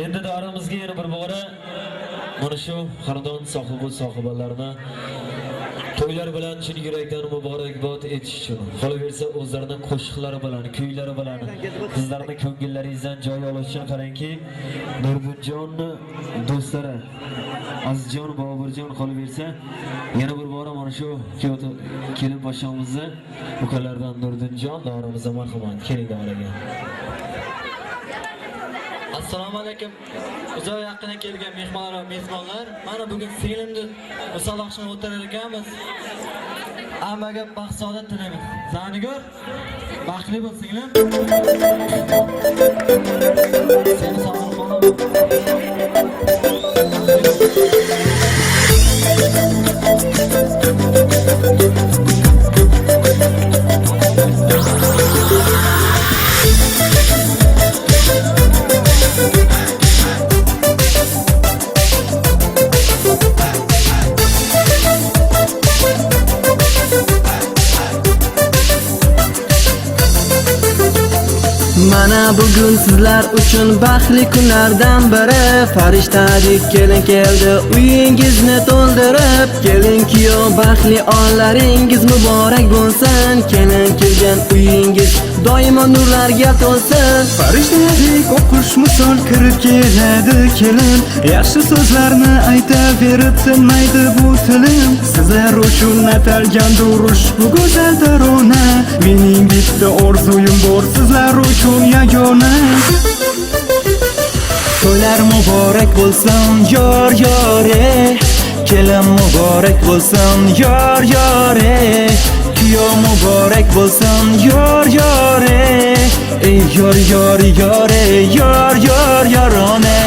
Endi darimizga yana bir bora mana shu xonadon sohibalarni to'ylar bilan chin yurakdan muborakbod etish uchun, qolaversa o'zlarining qo'shiqlari bilan, kuylari bilan sizlarning ko'ngillaringizdan joy olishini qarangki, Nurguljonning do'stlari Azizjon, Boburjon qolaversa, yana bir bora mana shu kelin boshamizni ukalardan Nurdinjon darimizga marhamat, keling davraga. Assalomu alaykum. Uzoq yaqindan kelgan mehmonlar va mehmonlar, mana bugun filmni musobaqasini o'tirar ekanmiz. Hammaga baxt saodat tilayman. Zanigor, baxtli bo'l singlim. Seni sog'inib qolaman. Mana bugun sizlar uchun baxtli kunlardan biri. Farishtadek kelin keldi uyingizni to'ldirib. Kelin kuyov baxtli onlaringiz muborak bo'lsin. Kelin kelgan uyingiz doimo nurlarga to'lsin. Farishtadek o'qish misol kirib keladi kelin. Yaxshi so'zlarni aytaverib tinmaydi bu tilim. Sizlar uchun atalgandir ushbu go'zal tarona. Mening bitta orzuyim bor sizlar uchun yagona. To'ylar muborak bo'lsin yor yore. Kelin muborak bo'lsin yor yore. Kuyov muborak bo'lsin yor yore. Ey yor yor yore, yor yor yorone.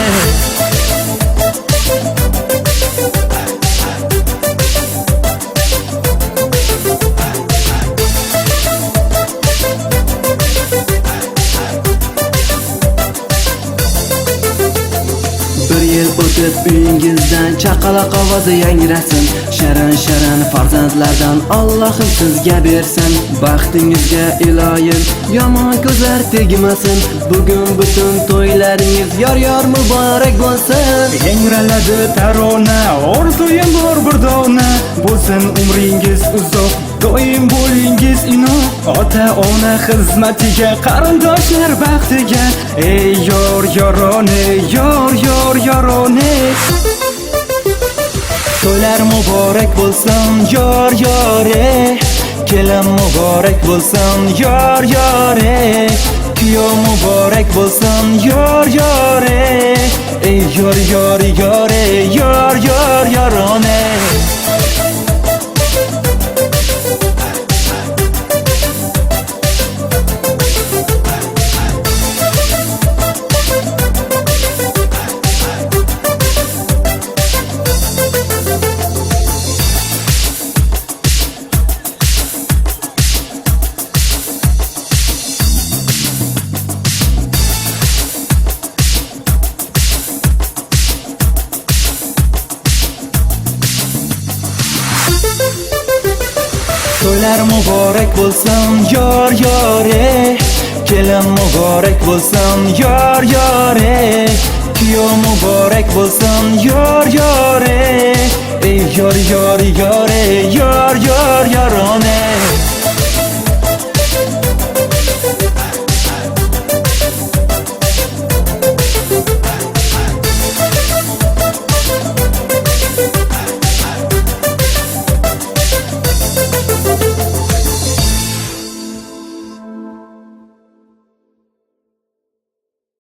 Bir yil o'tib uyingizdan chaqaloq ovozi yangrasin. Sharan sharan farzandlardan Allohim sizga bersin. Baxtingizga iloyim yomon ko'zlar tegmasin. Bugun butun to'ylaringiz yor yor muborak bo'lsin. Yangraladi tarona, orzuyim bor bir dona. Bo'lsin umringiz uzoq, doim bo'lingiz inoq. Ota ona xizmatiga, qarindoshlar baxtiga. Ey yor yorone, yor yor yorone. To'ylar muborak bo'lsin yor yore. Kelin muborak bo'lsin yor yore. Kuyov muborak bo'lsin yor yore. Ey yor yor yore, yor yor yorone. To'ylar muborak bo'lsin yor yore. Kelin muborak bo'lsin yor yore. Kuyov muborak bo'lsin yor yore. Ey yor yor yor